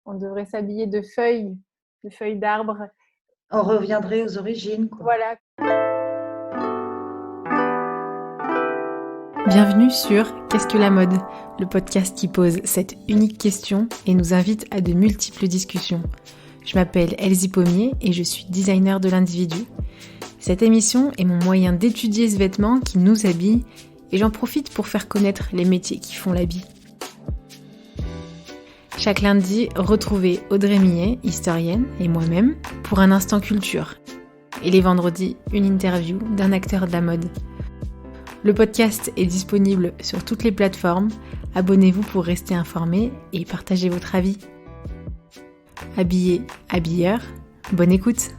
On devrait s'habiller de feuilles d'arbres. On reviendrait aux origines, quoi. Voilà. Bienvenue sur Qu'est-ce que la mode ? Le podcast qui pose cette unique question et nous invite à de multiples discussions. Je m'appelle Elsie Pommier et je suis designer de l'individu. Cette émission est mon moyen d'étudier ce vêtement qui nous habille et j'en profite pour faire connaître les métiers qui font l'habit. Chaque lundi, retrouvez Audrey Millet, historienne, et moi-même pour un instant culture. Et les vendredis, une interview d'un acteur de la mode. Le podcast est disponible sur toutes les plateformes. Abonnez-vous pour rester informé et partagez votre avis. Habillé, habilleur, bonne écoute.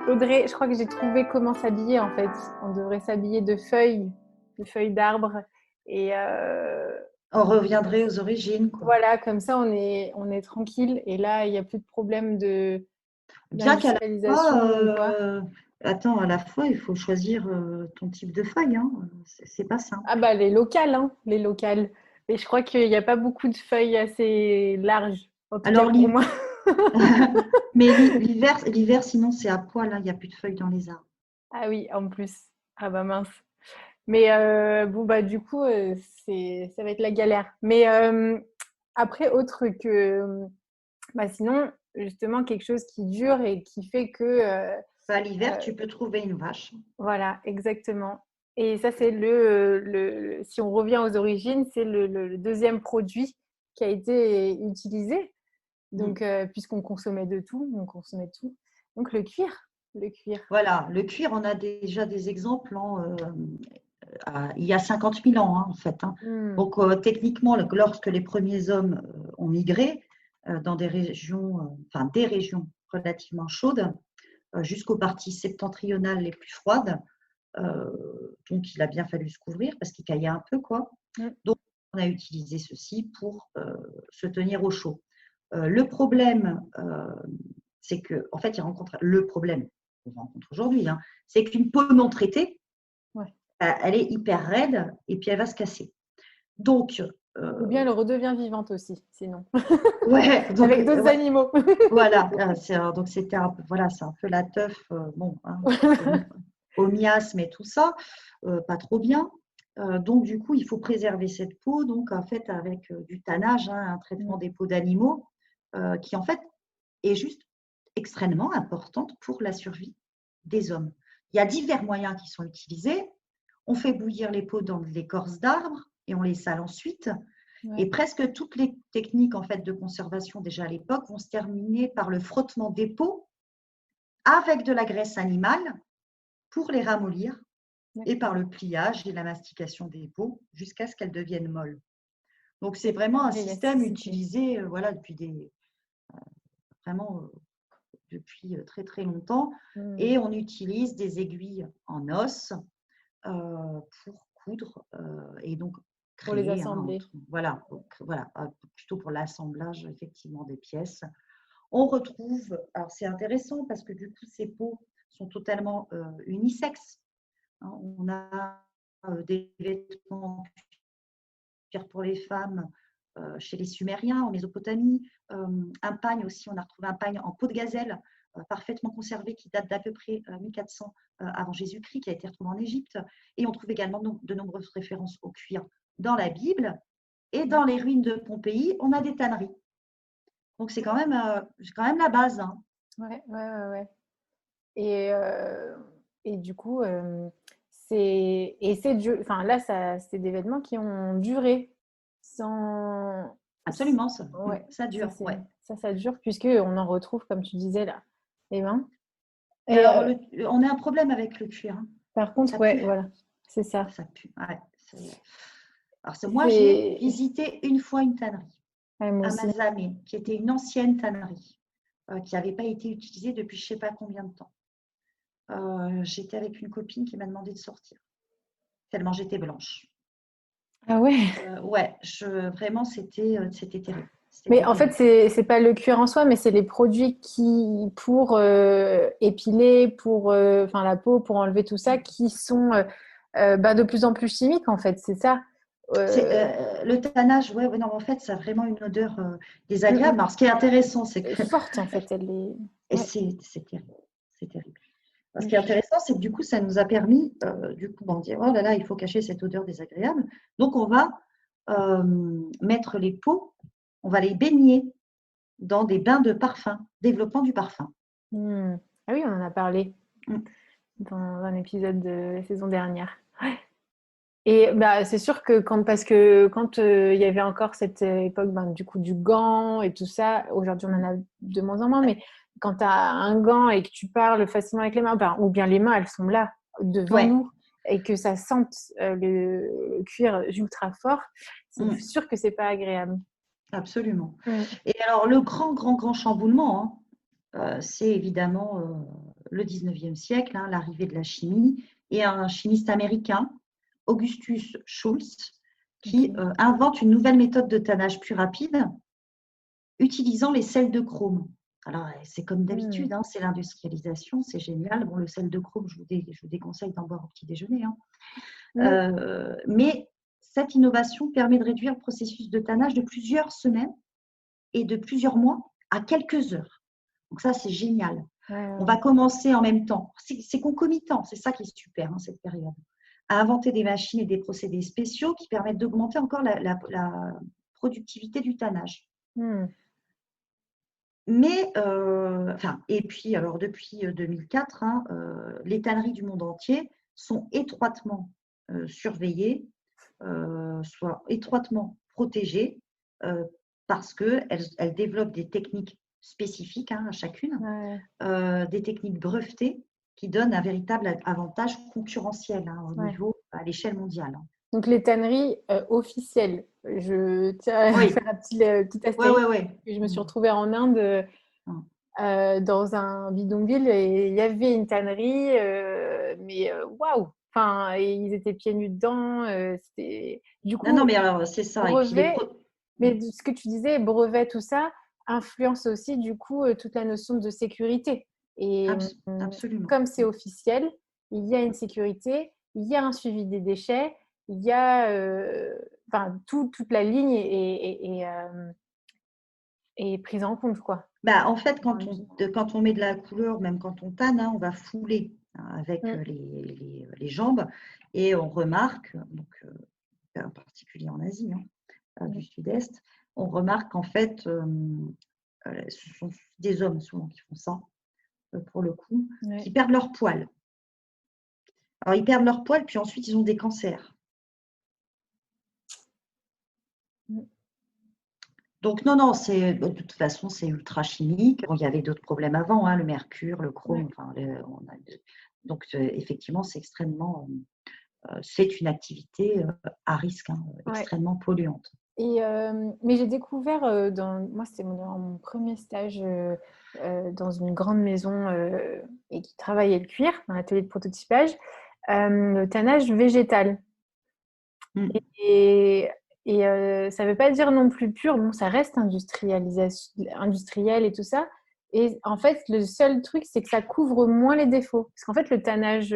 Audrey, je crois que j'ai trouvé comment s'habiller en fait. On devrait s'habiller de feuilles d'arbres. Et On reviendrait aux origines, quoi. voilà, comme ça on est tranquille. Et là, il n'y a plus de problème Bien qu'à la d'industrialisation ou quoi. à la fois, il faut choisir ton type de feuille, hein. C'est pas simple. Ah bah les locales, hein, les locales. Mais je crois qu'il n'y a pas beaucoup de feuilles assez larges, en tout Alors, cas pour moi. Mais l'hiver, sinon, c'est à poil, hein. Il n'y a plus de feuilles dans les arbres. Ah oui, en plus. Ah bah mince. Mais bon, bah du coup, ça va être la galère. Mais après, autre que... Bah sinon, justement, quelque chose qui dure et qui fait que... L'hiver, tu peux trouver une vache. voilà, exactement. Et ça, c'est si on revient aux origines, c'est le deuxième produit qui a été utilisé. Donc, puisqu'on consommait de tout, on consommait tout. Donc, le cuir. Voilà, le cuir, on a déjà des exemples il y a 50 000 ans, hein, en fait, hein. Donc, techniquement, lorsque les premiers hommes ont migré dans des régions relativement chaudes, jusqu'aux parties septentrionales les plus froides, donc il a bien fallu se couvrir parce qu'il caillait un peu, quoi. Donc, on a utilisé ceci pour se tenir au chaud. Le problème, c'est que, en fait, le problème qu'on rencontre aujourd'hui, hein, c'est qu'une peau non traitée, elle est hyper raide et puis elle va se casser. Donc, ou bien elle redevient vivante aussi, sinon. Ouais, donc, avec d'autres animaux. Voilà, donc c'était c'est un peu la teuf, au miasme et tout ça, pas trop bien. Donc, du coup, il faut préserver cette peau, donc en fait, avec du tannage, hein, un traitement des peaux d'animaux, qui en fait est juste extrêmement importante pour la survie des hommes. Il y a divers moyens qui sont utilisés. On fait bouillir les peaux dans l'écorce d'arbres et on les sale ensuite. Et presque toutes les techniques en fait, de conservation déjà à l'époque vont se terminer par le frottement des peaux avec de la graisse animale pour les ramollir et par le pliage et la mastication des peaux jusqu'à ce qu'elles deviennent molles. Donc, c'est vraiment un système utilisé depuis très très longtemps. Et on utilise des aiguilles en os pour coudre et donc créer, pour les assembler. Plutôt pour l'assemblage effectivement des pièces. On retrouve, alors c'est intéressant parce que du coup ces peaux sont totalement unisexes. Hein, on a des vêtements pour les femmes chez les Sumériens, en Mésopotamie, un pagne aussi, on a retrouvé un pagne en peau de gazelle parfaitement conservé qui date d'à peu près 1400 avant Jésus-Christ, qui a été retrouvé en Égypte. Et on trouve également de nombreuses références au cuir dans la Bible. Et dans les ruines de Pompéi, on a des tanneries. Donc, c'est quand même la base. Hein. Ouais. Et du coup, c'est dur. Enfin, là, c'est des vêtements qui ont duré sans... Absolument, ça dure. Ça dure, puisqu'on en retrouve, comme tu disais, là, les mains. Alors, on a un problème avec le cuir. Hein. Par contre, voilà, c'est ça. Ça pue. Alors, moi, j'ai visité une fois une tannerie à Mazamet, qui était une ancienne tannerie, qui n'avait pas été utilisée depuis je ne sais pas combien de temps. J'étais avec une copine qui m'a demandé de sortir, tellement j'étais blanche. Ah ouais. Vraiment, c'était terrible. Mais C'était en fait, terrible. c'est pas le cuir en soi, mais c'est les produits qui, pour épiler, pour enfin la peau, pour enlever tout ça, qui sont de plus en plus chimiques, en fait. C'est ça. Euh, Le tannage, ouais, ouais, non, en fait, ça a vraiment une odeur mm, désagréable. mm. Alors, ce qui est intéressant, c'est que Forte, en fait. Elle est... et Ouais. c'est terrible, c'est terrible. Ce Mm. qui est intéressant, c'est que du coup, ça nous a permis, du coup, d'en dire, oh là là, il faut cacher cette odeur désagréable. Donc, on va mettre les peaux, on va les baigner dans des bains de parfum, développement du parfum. Mm. Ah oui, on en a parlé Mm. dans un épisode de la saison dernière. Et bah, c'est sûr que parce que quand il y avait encore cette époque du coup du gant et tout ça, aujourd'hui on en a de moins en moins, mais quand tu as un gant et que tu parles facilement avec les mains, ou bien les mains elles sont là devant Ouais. nous et que ça sente le cuir ultra fort, c'est Mm. sûr que c'est pas agréable. Absolument. Mm. Et alors, le grand chamboulement, hein, c'est évidemment le 19e siècle, hein, l'arrivée de la chimie, et un chimiste américain, Augustus Schultz, qui Ok. invente une nouvelle méthode de tannage plus rapide, utilisant les sels de chrome. Alors, c'est comme Mm. d'habitude, hein, c'est l'industrialisation, c'est génial. Bon, le sel de chrome, je vous déconseille d'en boire au petit déjeuner, hein. Mm. Mais cette innovation permet de réduire le processus de tannage de plusieurs semaines et de plusieurs mois à quelques heures. Donc ça, c'est génial. Ouais, On ouais. va commencer en même temps. C'est concomitant, c'est ça qui est super, hein, cette période. À inventer des machines et des procédés spéciaux qui permettent d'augmenter encore la productivité du tannage. Mm. Mais, et puis, alors depuis 2004, hein, les tanneries du monde entier sont étroitement surveillées, soit étroitement protégées, parce qu'elles développent des techniques spécifiques, hein, à chacune, Ouais, des techniques brevetées qui donnent un véritable avantage concurrentiel, hein, ouais. à l'échelle mondiale, hein. Donc les tanneries officielles, je tiens à Oui, faire un petit ouais, astérisque. ouais, ouais. Je me suis retrouvée en Inde Mm. dans un bidonville et il y avait une tannerie, mais waouh! Enfin, et ils étaient pieds nus dedans. C'était du Non, non, coup mais alors c'est ça. Et puis brevet, mais ce que tu disais, brevet, tout ça, influence aussi du coup toute la notion de sécurité. Et Absolument. comme c'est officiel, il y a une sécurité, il y a un suivi des déchets, il y a toute la ligne est prise en compte, quoi. Bah, en fait, Dans le- quand on met de la couleur, même quand on tanne, hein, on va fouler, hein, avec Mm. les jambes et on remarque, donc, en particulier en Asie, hein, du Mm. Sud-Est, on remarque qu'en fait, ce sont des hommes souvent qui font ça, pour le coup, qui Ouais. perdent leur poil. Alors, ils perdent leur poil, puis ensuite, ils ont des cancers. Mm. Donc, non, non, de toute façon, c'est ultra chimique. Bon, il y avait d'autres problèmes avant, hein, le mercure, le chrome. Ouais. Enfin, donc, effectivement, c'est une activité à risque, hein, Ouais. extrêmement polluante. Et, mais j'ai découvert, moi c'était dans mon premier stage dans une grande maison et qui travaillait le cuir, un atelier de prototypage, le tannage végétal. Mm. Et, ça ne veut pas dire non plus pur, bon, ça reste industriel et tout ça. Et en fait, le seul truc, c'est que ça couvre moins les défauts. Parce qu'en fait, le tannage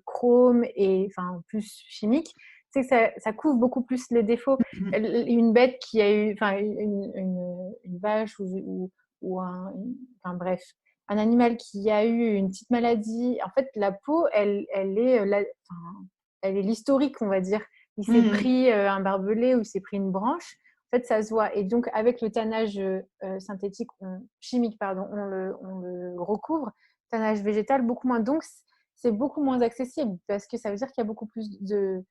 chrome et enfin, plus chimique, c'est que ça couvre beaucoup plus les défauts. Mm. Une bête qui a eu, enfin, une vache ou enfin, bref, un animal qui a eu une petite maladie, en fait, la peau, elle est l'historique, on va dire. Il s'est Mm. pris un barbelé ou il s'est pris une branche. En fait, ça se voit. Et donc, avec le tannage synthétique, chimique, pardon, on le recouvre. Tannage végétal, beaucoup moins. Donc, c'est beaucoup moins accessible parce que ça veut dire qu'il y a beaucoup plus de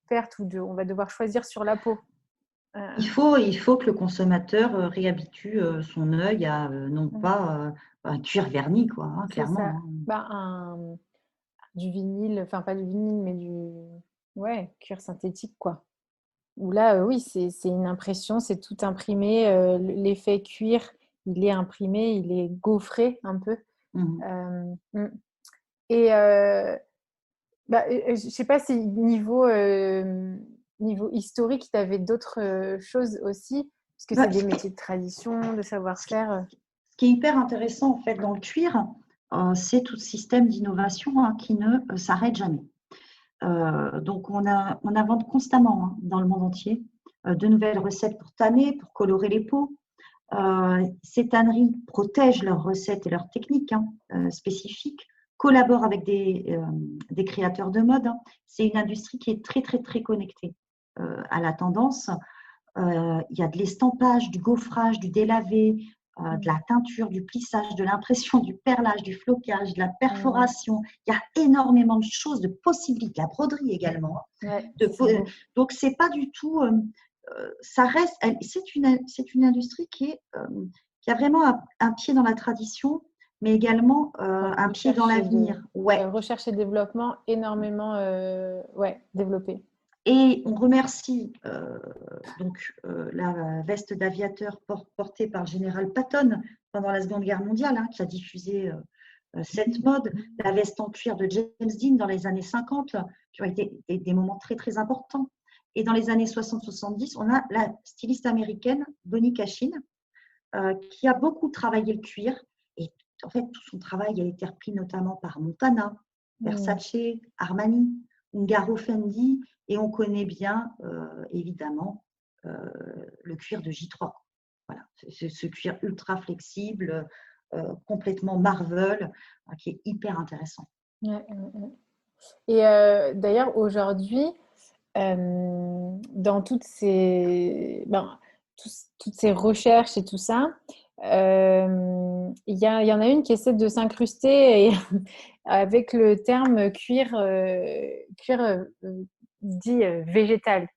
pertes ou on va devoir choisir sur la peau. Il faut que le consommateur réhabitue son œil à non pas un cuir verni, quoi, hein, C'est ça. clairement, hein. Bah, du vinyle, enfin pas du vinyle, mais ouais, cuir synthétique, quoi. Où là, oui, c'est une impression, c'est tout imprimé. L'effet cuir, il est imprimé, il est gaufré un peu. Mhm. Mm. Et je ne sais pas si niveau historique, tu avais d'autres choses aussi. Parce que c'est des métiers de tradition, de savoir-faire. Ce qui est hyper intéressant, en fait, dans le cuir, c'est tout ce système d'innovation qui ne s'arrête jamais. Donc, on invente constamment dans le monde entier de nouvelles recettes pour tanner, pour colorer les peaux. Ces tanneries protègent leurs recettes et leurs techniques spécifiques, collaborent avec des créateurs de mode. C'est une industrie qui est très, très, très connectée à la tendance. Il y a de l'estampage, du gaufrage, du délavé, de la teinture, du plissage, de l'impression, du perlage, du flocage, de la perforation. Il y a énormément de choses, de possibilités, de la broderie également. Ouais, donc, c'est pas du tout… ça reste… C'est une industrie qui a vraiment un pied dans la tradition, mais également un pied dans l'avenir. Recherche et développement énormément développé. Et on remercie la veste d'aviateur portée par le général Patton pendant la Seconde Guerre mondiale, qui a diffusé cette mode, la veste en cuir de James Dean dans les années 50, qui ont été des moments très, très importants. Et dans les années 60-70, on a la styliste américaine Bonnie Cashin, qui a beaucoup travaillé le cuir. Et en fait, tout son travail a été repris notamment par Montana, Versace, Armani, Ungaro, Fendi, et on connaît bien, évidemment, le cuir de J3. Voilà, ce cuir ultra flexible, complètement Marvel, qui est hyper intéressant. Et d'ailleurs, aujourd'hui, dans toutes ces recherches et tout ça, il y en a une qui essaie de s'incruster avec le terme cuir dit végétal,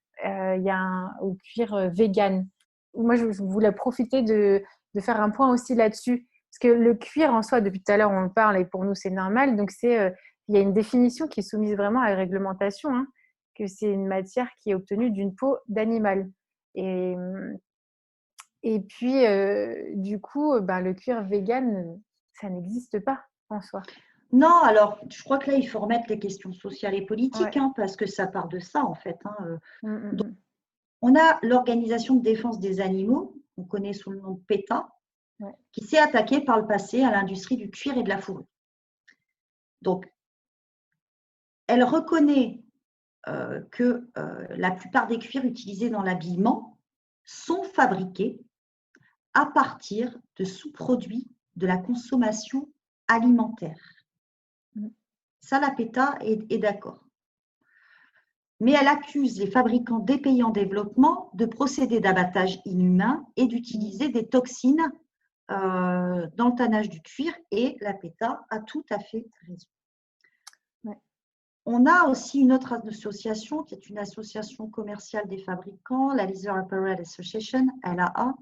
ou cuir vegan. Moi, je voulais profiter de faire un point aussi là-dessus, parce que le cuir en soi, depuis tout à l'heure, on en parle et pour nous, c'est normal. Donc, il y a une définition qui est soumise vraiment à la réglementation, que c'est une matière qui est obtenue d'une peau d'animal. Et puis, du coup, le cuir vegan, ça n'existe pas en soi. Non, alors je crois que là, il faut remettre les questions sociales et politiques, parce que ça part de ça, en fait. Donc, on a l'Organisation de défense des animaux, on connaît sous le nom de PETA, qui s'est attaquée par le passé à l'industrie du cuir et de la fourrure. Donc, elle reconnaît que la plupart des cuirs utilisés dans l'habillement sont fabriqués à partir de sous-produits de la consommation alimentaire. Ça, la PETA est d'accord. Mais elle accuse les fabricants des pays en développement de procéder d'abattage inhumain et d'utiliser des toxines dans le tannage du cuir, et la PETA a tout à fait raison. On a aussi une autre association qui est une association commerciale des fabricants, la Leather Apparel Association, LAA,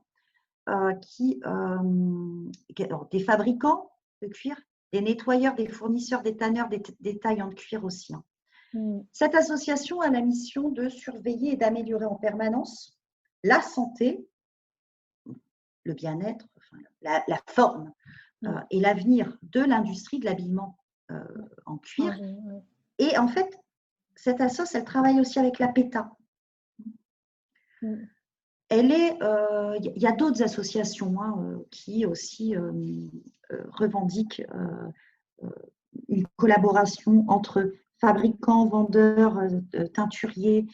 des fabricants de cuir, des nettoyeurs, des fournisseurs, des tanneurs, des taillants de cuir aussi. Cette association a la mission de surveiller et d'améliorer en permanence la santé, le bien-être, la forme et l'avenir de l'industrie de l'habillement en cuir. Et en fait, cette association, elle travaille aussi avec la PETA. Il y a d'autres associations qui aussi revendiquent une collaboration entre fabricants, vendeurs, teinturiers,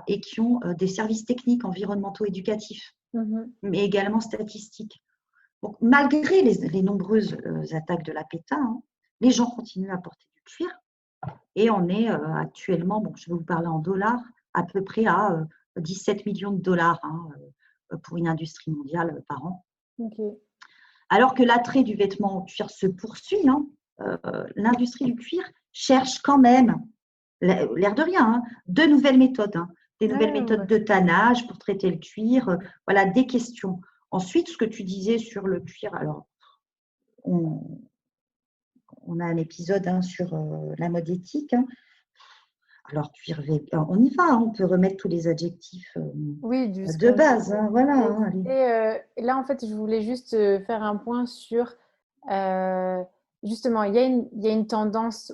et qui ont des services techniques, environnementaux, éducatifs, mais également statistiques. Donc, malgré les nombreuses attaques de la PETA, les gens continuent à porter du cuir, et on est actuellement, je vais vous parler en dollars, à peu près à 17 millions de dollars pour une industrie mondiale par an. Alors que l'attrait du vêtement en cuir se poursuit, l'industrie du cuir cherche quand même, l'air de rien, de nouvelles méthodes, des nouvelles méthodes de tannage pour traiter le cuir, des questions. Ensuite, ce que tu disais sur le cuir, alors on a un épisode sur la mode éthique. Alors, cuir vegan, on y va, on peut remettre tous les adjectifs de base. Et là, en fait, je voulais juste faire un point sur… justement, il y a une tendance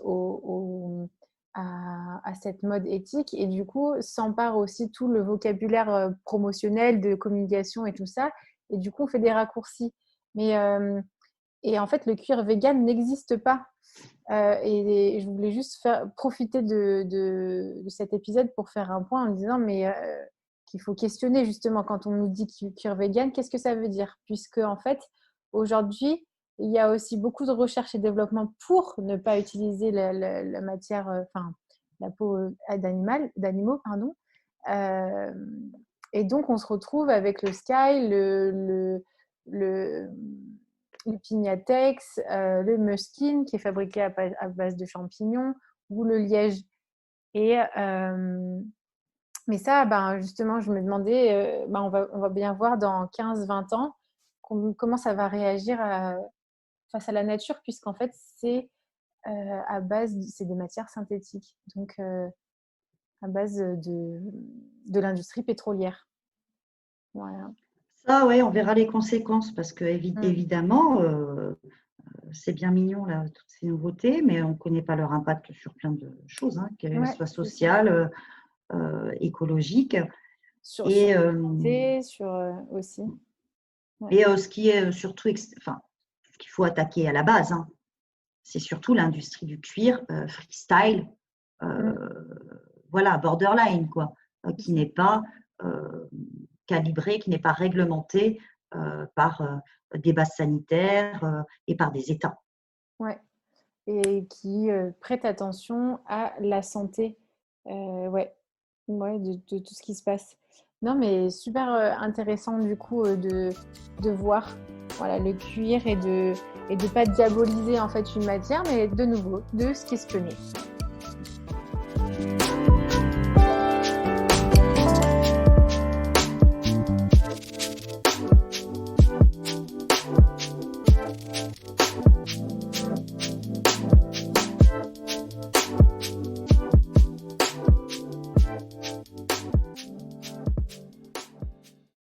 à à cette mode éthique et du coup s'empare aussi tout le vocabulaire promotionnel de communication et tout ça. Et du coup, on fait des raccourcis. Et en fait, le cuir vegan n'existe pas. Et je voulais juste profiter de cet épisode pour faire un point en disant qu'il faut questionner justement quand on nous dit cuir vegan, qu'est-ce que ça veut dire? Puisque en fait, aujourd'hui, il y a aussi beaucoup de recherche et développement pour ne pas utiliser la matière, la peau d'animaux, pardon. Et donc, on se retrouve avec le Sky, le Pignatex, le Muskin qui est fabriqué à base de champignons ou le liège. Mais ça, justement, je me demandais, on va bien voir dans 15-20 ans comment ça va réagir face à la nature, puisqu'en fait, c'est c'est des matières synthétiques, donc à base de l'industrie pétrolière. Voilà. Ça, ouais, on verra les conséquences parce que évidemment, c'est bien mignon là, toutes ces nouveautés, mais on ne connaît pas leur impact sur plein de choses, qu'elles soient sociales, écologiques. Sur l'humanité, aussi. Ouais. Et ce qui est surtout, ce qu'il faut attaquer à la base, c'est surtout l'industrie du cuir, freestyle, voilà, borderline, quoi, qui n'est pas calibré, qui n'est pas réglementé par des bases sanitaires et par des États. Ouais, et qui prête attention à la santé, de tout ce qui se passe. Non, mais super intéressant du coup de voir le cuir et de pas diaboliser en fait une matière, mais de nouveau de se questionner.